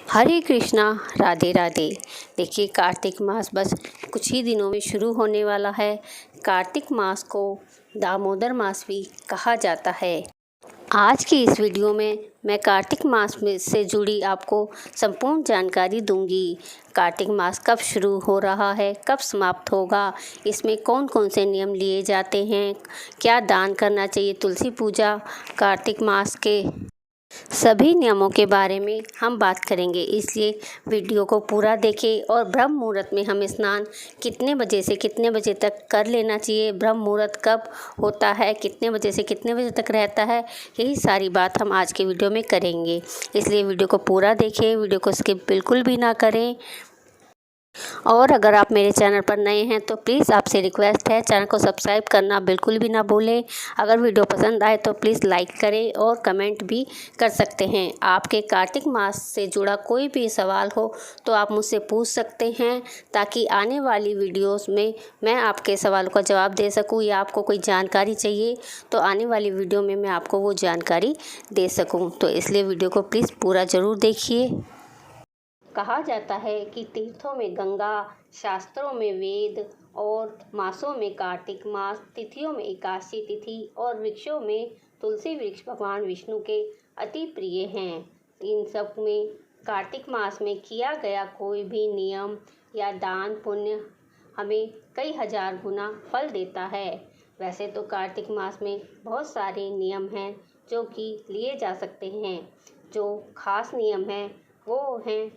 हरे कृष्णा, राधे राधे। देखिए, कार्तिक मास बस कुछ ही दिनों में शुरू होने वाला है। कार्तिक मास को दामोदर मास भी कहा जाता है। आज की इस वीडियो में मैं कार्तिक मास में से जुड़ी आपको संपूर्ण जानकारी दूंगी। कार्तिक मास कब शुरू हो रहा है, कब समाप्त होगा, इसमें कौन कौन से नियम लिए जाते हैं, क्या दान करना चाहिए, तुलसी पूजा, कार्तिक मास के सभी नियमों के बारे में हम बात करेंगे। इसलिए वीडियो को पूरा देखें और ब्रह्म मुहूर्त में हम स्नान कितने बजे से कितने बजे तक कर लेना चाहिए, ब्रह्म मुहूर्त कब होता है, कितने बजे से कितने बजे तक रहता है, यही सारी बात हम आज के वीडियो में करेंगे। इसलिए वीडियो को पूरा देखें, वीडियो को स्किप बिल्कुल भी ना करें। और अगर आप मेरे चैनल पर नए हैं तो प्लीज़ आपसे रिक्वेस्ट है, चैनल को सब्सक्राइब करना बिल्कुल भी ना भूलें। अगर वीडियो पसंद आए तो प्लीज़ लाइक करें और कमेंट भी कर सकते हैं। आपके कार्तिक मास से जुड़ा कोई भी सवाल हो तो आप मुझसे पूछ सकते हैं, ताकि आने वाली वीडियोस में मैं आपके सवालों का जवाब दे सकूं, या आपको कोई जानकारी चाहिए तो आने वाली वीडियो में मैं आपको वो जानकारी दे सकूँ। तो इसलिए वीडियो को प्लीज़ पूरा ज़रूर देखिए। कहा जाता है कि तीर्थों में गंगा, शास्त्रों में वेद और मासों में कार्तिक मास, तिथियों में एकादशी तिथि और वृक्षों में तुलसी वृक्ष भगवान विष्णु के अति प्रिय हैं। इन सब में कार्तिक मास में किया गया कोई भी नियम या दान पुण्य हमें कई हजार गुना फल देता है। वैसे तो कार्तिक मास में बहुत सारे नियम हैं जो कि लिए जा सकते हैं। जो खास नियम हैं वो हैं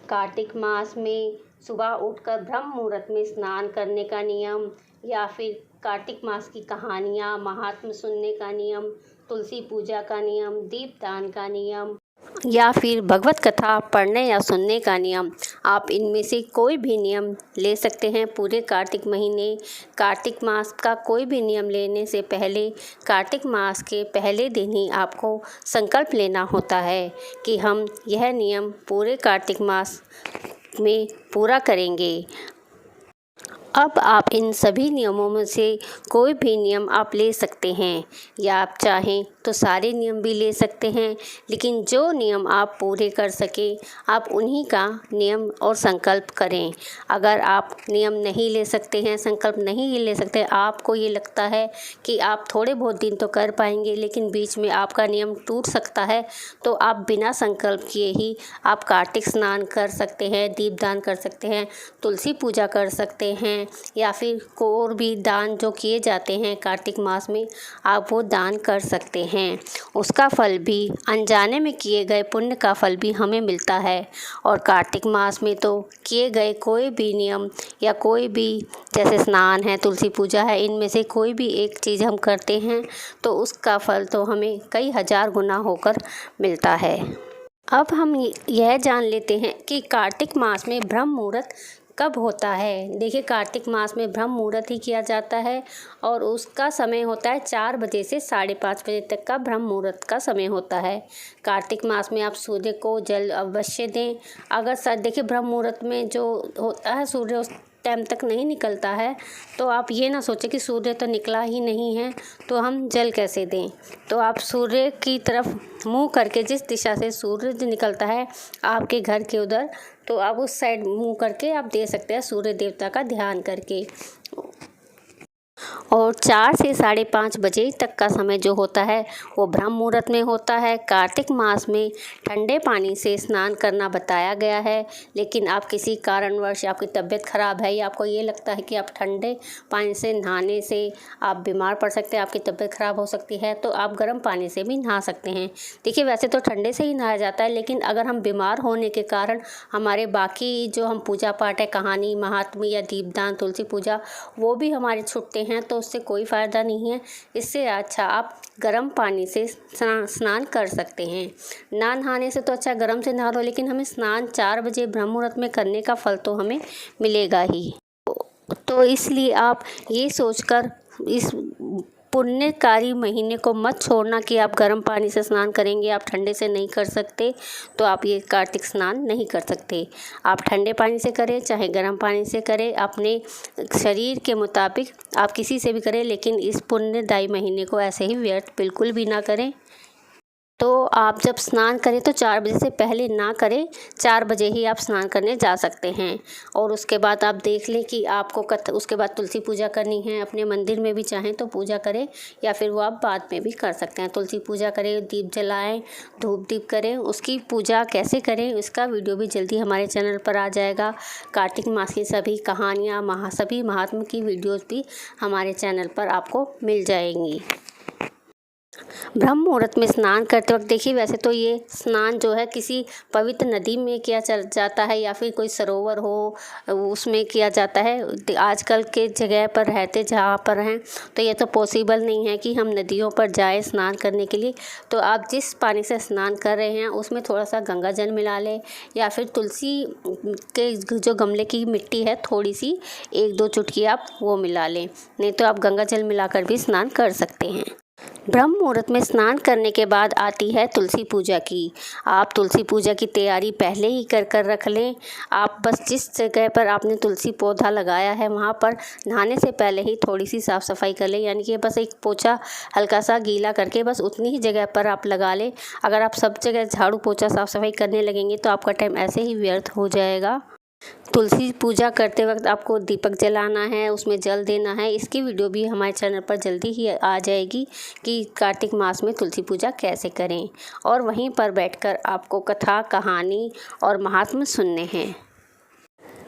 कार्तिक मास में सुबह उठकर ब्रह्म मुहूर्त में स्नान करने का नियम, या फिर कार्तिक मास की कहानियाँ महात्म्य सुनने का नियम, तुलसी पूजा का नियम, दीपदान का नियम, या फिर भगवत कथा पढ़ने या सुनने का नियम। आप इनमें से कोई भी नियम ले सकते हैं। पूरे कार्तिक महीने कार्तिक मास का कोई भी नियम लेने से पहले कार्तिक मास के पहले दिन ही आपको संकल्प लेना होता है कि हम यह नियम पूरे कार्तिक मास में पूरा करेंगे। अब आप इन सभी नियमों में से कोई भी नियम आप ले सकते हैं, या आप चाहें तो सारे नियम भी ले सकते हैं, लेकिन जो नियम आप पूरे कर सकें आप उन्हीं का नियम और संकल्प करें। अगर आप नियम नहीं ले सकते हैं, संकल्प नहीं ले सकते, आपको ये लगता है कि आप थोड़े बहुत दिन तो कर पाएंगे लेकिन बीच में आपका नियम टूट सकता है, तो आप बिना संकल्प किए ही आप कार्तिक स्नान कर सकते हैं, दीपदान कर सकते हैं, तुलसी पूजा कर सकते हैं, या फिर और भी दान जो किए जाते हैं कार्तिक मास में आप वो दान कर सकते हैं। उसका फल भी, अनजाने में किए गए पुण्य का फल भी हमें मिलता है। और कार्तिक मास में तो किए गए कोई भी नियम या कोई भी, जैसे स्नान है, तुलसी पूजा है, इनमें से कोई भी एक चीज़ हम करते हैं तो उसका फल तो हमें कई हजार गुना होकर मिलता है। अब हम यह जान लेते हैं कि कार्तिक मास में ब्रह्म मुहूर्त कब होता है। देखिए, कार्तिक मास में ब्रह्म मुहूर्त ही किया जाता है और उसका समय होता है 4 बजे से 5:30 बजे तक का ब्रह्म मुहूर्त का समय होता है। कार्तिक मास में आप सूर्य को जल अवश्य दें। अगर देखिए, ब्रह्म मुहूर्त में जो होता है सूर्य उस टाइम तक नहीं निकलता है, तो आप ये ना सोचें कि सूर्य तो निकला ही नहीं है तो हम जल कैसे दें। तो आप सूर्य की तरफ मुंह करके, जिस दिशा से सूरज निकलता है आपके घर के उधर, तो आप उस साइड मुंह करके आप दे सकते हैं, सूर्य देवता का ध्यान करके। और 4 से 5:30 बजे तक का समय जो होता है वो ब्रह्म मुहूर्त में होता है। कार्तिक मास में ठंडे पानी से स्नान करना बताया गया है, लेकिन आप किसी कारणवश, आपकी तबीयत ख़राब है या आपको ये लगता है कि आप ठंडे पानी से नहाने से आप बीमार पड़ सकते हैं, आपकी तबीयत ख़राब हो सकती है, तो आप गर्म पानी से भी नहा सकते हैं। देखिए, वैसे तो ठंडे से ही नहाया जाता है, लेकिन अगर हम बीमार होने के कारण हमारे बाकी जो हम पूजा पाठ है, कहानी महात्म्य या दीपदान, तुलसी पूजा, वो भी हमारे छूटते हैं तो उससे कोई फ़ायदा नहीं है। इससे अच्छा आप गर्म पानी से स्नान कर सकते हैं। ना नहाने से तो अच्छा गर्म से नहा लो, लेकिन हमें स्नान 4 बजे ब्रह्म मुहूर्त में करने का फल तो हमें मिलेगा ही। तो इसलिए आप ये सोचकर इस पुण्यकारी महीने को मत छोड़ना कि आप गर्म पानी से स्नान करेंगे, आप ठंडे से नहीं कर सकते, तो आप ये कार्तिक स्नान नहीं कर सकते। आप ठंडे पानी से करें चाहे गर्म पानी से करें, अपने शरीर के मुताबिक आप किसी से भी करें, लेकिन इस पुण्यदायी महीने को ऐसे ही व्यर्थ बिल्कुल भी ना करें। तो आप जब स्नान करें तो 4 बजे से पहले ना करें, 4 बजे ही आप स्नान करने जा सकते हैं। और उसके बाद आप देख लें कि आपको उसके बाद तुलसी पूजा करनी है। अपने मंदिर में भी चाहें तो पूजा करें या फिर वो आप बाद में भी कर सकते हैं। तुलसी पूजा करें, दीप जलाएं, धूप दीप करें। उसकी पूजा कैसे करें इसका वीडियो भी जल्दी हमारे चैनल पर आ जाएगा। कार्तिक मास की सभी कहानियाँ, सभी महात्मा की वीडियोज़ भी हमारे चैनल पर आपको मिल जाएंगी। ब्रह्म मुहूर्त में स्नान करते वक्त देखिए, वैसे तो ये स्नान जो है किसी पवित्र नदी में किया जाता है या फिर कोई सरोवर हो उसमें किया जाता है। आजकल के जगह पर रहते जहाँ पर हैं तो ये तो पॉसिबल नहीं है कि हम नदियों पर जाएं स्नान करने के लिए। तो आप जिस पानी से स्नान कर रहे हैं उसमें थोड़ा सा गंगा जल मिला लें या फिर तुलसी के जो गमले की मिट्टी है थोड़ी सी 1-2 चुटकी आप वो मिला लें, नहीं तो आप गंगा जल मिलाकर भी स्नान कर सकते हैं। ब्रह्म मुहूर्त में स्नान करने के बाद आती है तुलसी पूजा की। आप तुलसी पूजा की तैयारी पहले ही कर रख लें। आप बस जिस जगह पर आपने तुलसी पौधा लगाया है वहाँ पर नहाने से पहले ही थोड़ी सी साफ़ सफाई कर लें, यानी कि बस एक पोछा हल्का सा गीला करके बस उतनी ही जगह पर आप लगा लें। अगर आप सब जगह झाड़ू पोछा साफ़ सफाई करने लगेंगे तो आपका टाइम ऐसे ही व्यर्थ हो जाएगा। तुलसी पूजा करते वक्त आपको दीपक जलाना है, उसमें जल देना है। इसकी वीडियो भी हमारे चैनल पर जल्दी ही आ जाएगी कि कार्तिक मास में तुलसी पूजा कैसे करें। और वहीं पर बैठकर आपको कथा, कहानी और महात्म्य सुनने हैं।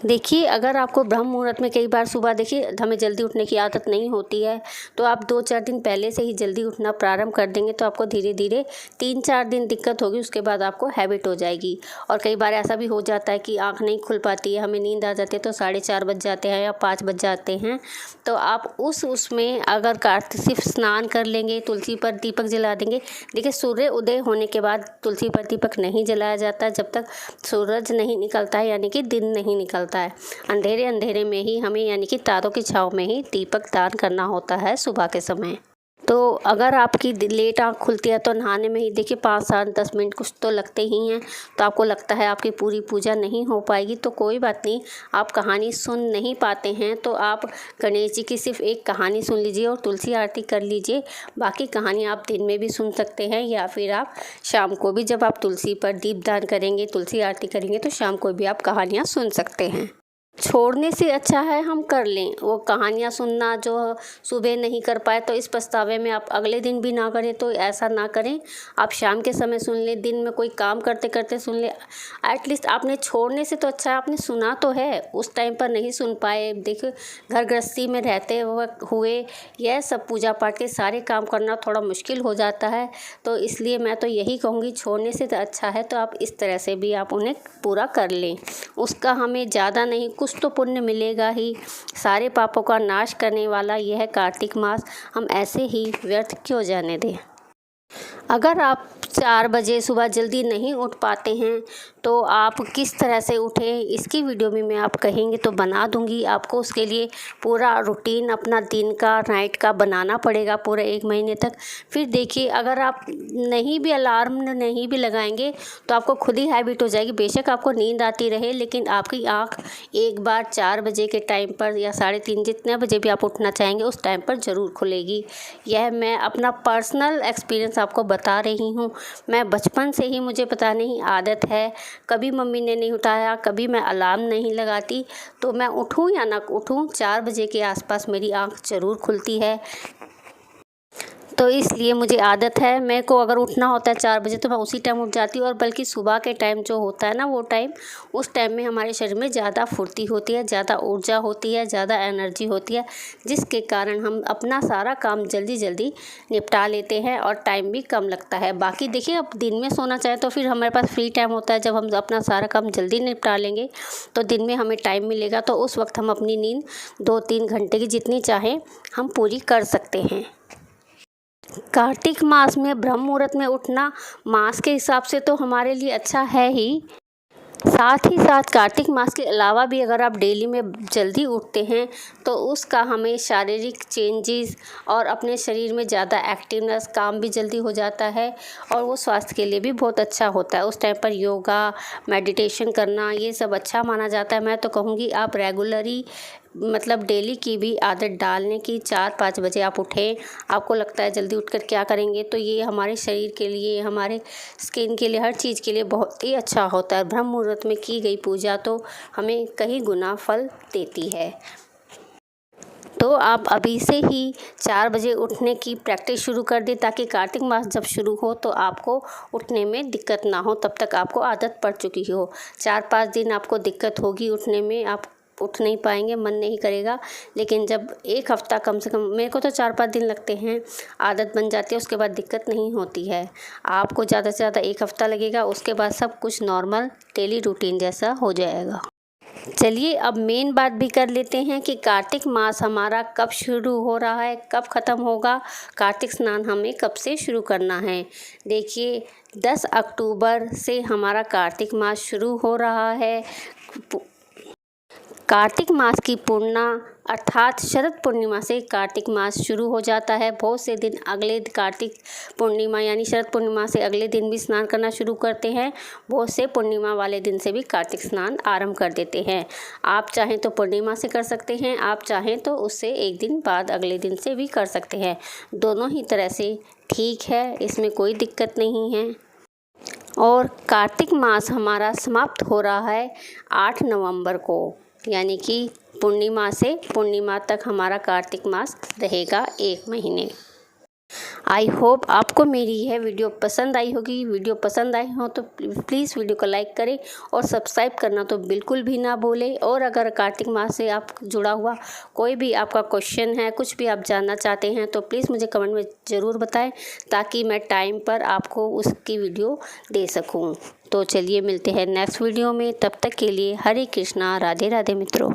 देखिए, अगर आपको ब्रह्म मुहूर्त में कई बार सुबह देखिए हमें जल्दी उठने की आदत नहीं होती है, तो आप 2-4 दिन पहले से ही जल्दी उठना प्रारंभ कर देंगे तो आपको धीरे धीरे 3-4 दिन दिक्कत होगी, उसके बाद आपको हैबिट हो जाएगी। और कई बार ऐसा भी हो जाता है कि आँख नहीं खुल पाती है, हमें नींद आ जाती है तो 4:30 बज जाते हैं या 5 बज जाते हैं। तो आप उसमें अगर सिर्फ स्नान कर लेंगे, तुलसी पर दीपक जला देंगे। देखिए, सूर्य उदय होने के बाद तुलसी पर दीपक नहीं जलाया जाता जब तक सूरज नहीं निकलता है, यानी कि दिन नहीं निकलता है। अंधेरे में ही हमें, यानी कि तारों की छाँव में ही दीपक दान करना होता है सुबह के समय। तो अगर आपकी लेट आँख खुलती है तो नहाने में ही देखिए 5-10 मिनट कुछ तो लगते ही हैं। तो आपको लगता है आपकी पूरी पूजा नहीं हो पाएगी, तो कोई बात नहीं। आप कहानी सुन नहीं पाते हैं तो आप गणेश जी की सिर्फ एक कहानी सुन लीजिए और तुलसी आरती कर लीजिए। बाकी कहानी आप दिन में भी सुन सकते हैं या फिर आप शाम को भी, जब आप तुलसी पर दीपदान करेंगे, तुलसी आरती करेंगे, तो शाम को भी आप कहानियाँ सुन सकते हैं। छोड़ने से अच्छा है हम कर लें वो कहानियाँ सुनना जो सुबह नहीं कर पाए, तो इस पछतावे में आप अगले दिन भी ना करें। तो ऐसा ना करें, आप शाम के समय सुन लें, दिन में कोई काम करते करते सुन लें। एटलीस्ट आपने छोड़ने से तो अच्छा है आपने सुना तो है, उस टाइम पर नहीं सुन पाए। देखो, घर गृहस्थी में रहते हुए यह सब पूजा पाठ के सारे काम करना थोड़ा मुश्किल हो जाता है। तो इसलिए मैं तो यही कहूँगी, छोड़ने से तो अच्छा है तो आप इस तरह से भी आप उन्हें पूरा कर लें। उसका हमें ज़्यादा नहीं, कुछ तो पुण्य मिलेगा ही। सारे पापों का नाश करने वाला यह कार्तिक मास हम ऐसे ही व्यर्थ क्यों जाने दें। अगर आप 4 बजे सुबह जल्दी नहीं उठ पाते हैं तो आप किस तरह से उठें, इसकी वीडियो भी मैं आप कहेंगे तो बना दूंगी। आपको उसके लिए पूरा रूटीन अपना दिन का, नाइट का बनाना पड़ेगा पूरा 1 महीने तक। फिर देखिए, अगर आप नहीं भी अलार्म नहीं भी लगाएंगे तो आपको खुद ही हैबिट हो जाएगी। बेशक आपको नींद आती रहे, लेकिन आपकी आँख एक बार 4 बजे के टाइम पर या 3:30 जितने बजे भी आप उठना चाहेंगे उस टाइम पर ज़रूर खुलेगी। यह मैं अपना पर्सनल एक्सपीरियंस आपको बता रही हूँ। मैं बचपन से ही, मुझे पता नहीं आदत है, कभी मम्मी ने नहीं उठाया, कभी मैं अलार्म नहीं लगाती, तो मैं उठूँ या ना उठूँ 4 बजे के आसपास मेरी आँख ज़रूर खुलती है। तो इसलिए मुझे आदत है, मेरे को अगर उठना होता है 4 बजे तो मैं उसी टाइम उठ जाती हूँ। और बल्कि सुबह के टाइम जो होता है ना, वो टाइम, उस टाइम में हमारे शरीर में ज़्यादा फुर्ती होती है, ज़्यादा ऊर्जा होती है, ज़्यादा एनर्जी होती है, जिसके कारण हम अपना सारा काम जल्दी जल्दी निपटा लेते हैं और टाइम भी कम लगता है। बाकी देखिए, अब दिन में सोना चाहे तो फिर हमारे पास फ्री टाइम होता है, जब हम अपना सारा काम जल्दी निपटा लेंगे तो दिन में हमें टाइम मिलेगा, तो उस वक्त हम अपनी नींद 2-3 घंटे की जितनी चाहें हम पूरी कर सकते हैं। कार्तिक मास में ब्रह्म मुहूर्त में उठना मास के हिसाब से तो हमारे लिए अच्छा है ही, साथ ही साथ कार्तिक मास के अलावा भी अगर आप डेली में जल्दी उठते हैं तो उसका हमें शारीरिक चेंजेस और अपने शरीर में ज़्यादा एक्टिवनेस, काम भी जल्दी हो जाता है और वो स्वास्थ्य के लिए भी बहुत अच्छा होता है। उस टाइम पर योगा, मेडिटेशन करना, ये सब अच्छा माना जाता है। मैं तो कहूँगी आप रेगुलरली मतलब डेली की भी आदत डालने की। 4-5 बजे आप उठें। आपको लगता है जल्दी उठकर क्या करेंगे, तो ये हमारे शरीर के लिए, हमारे स्किन के लिए, हर चीज़ के लिए बहुत ही अच्छा होता है। ब्रह्म मुहूर्त में की गई पूजा तो हमें कई गुना फल देती है। तो आप अभी से ही 4 बजे उठने की प्रैक्टिस शुरू कर दें, ताकि कार्तिक मास जब शुरू हो तो आपको उठने में दिक्कत ना हो, तब तक आपको आदत पड़ चुकी हो। 4-5 दिन आपको दिक्कत होगी उठने में, आप उठ नहीं पाएंगे, मन नहीं करेगा, लेकिन जब 1 हफ़्ता कम से कम, मेरे को तो 4-5 दिन लगते हैं, आदत बन जाती है, उसके बाद दिक्कत नहीं होती है। आपको ज़्यादा से ज़्यादा 1 हफ़्ता लगेगा, उसके बाद सब कुछ नॉर्मल डेली रूटीन जैसा हो जाएगा। चलिए अब मेन बात भी कर लेते हैं कि कार्तिक मास हमारा कब शुरू हो रहा है, कब ख़त्म होगा, कार्तिक स्नान हमें कब से शुरू करना है। देखिए 10 अक्टूबर से हमारा कार्तिक मास शुरू हो रहा है। कार्तिक मास की पूर्णिमा अर्थात शरद पूर्णिमा से कार्तिक मास शुरू हो जाता है। बहुत से दिन अगले कार्तिक पूर्णिमा यानी शरद पूर्णिमा से अगले दिन भी स्नान करना शुरू करते हैं। बहुत से पूर्णिमा वाले दिन से भी कार्तिक स्नान आरंभ कर देते हैं। आप चाहें तो पूर्णिमा से कर सकते हैं, आप चाहें तो उससे एक दिन बाद अगले दिन से भी कर सकते हैं। दोनों ही तरह से ठीक है, इसमें कोई दिक्कत नहीं है। और कार्तिक मास हमारा समाप्त हो रहा है 8 नवंबर को, यानी कि पूर्णिमा से पूर्णिमा तक हमारा कार्तिक मास रहेगा 1 महीने। आई होप आपको मेरी यह वीडियो पसंद आई होगी। वीडियो पसंद आई हो तो प्लीज़ वीडियो को लाइक करें और सब्सक्राइब करना तो बिल्कुल भी ना भूलें। और अगर कार्तिक मास से आप जुड़ा हुआ कोई भी आपका क्वेश्चन है, कुछ भी आप जानना चाहते हैं, तो प्लीज़ मुझे कमेंट में ज़रूर बताएं, ताकि मैं टाइम पर आपको उसकी वीडियो दे सकूं। तो चलिए मिलते हैं नेक्स्ट वीडियो में, तब तक के लिए हरे कृष्णा, राधे राधे मित्रों।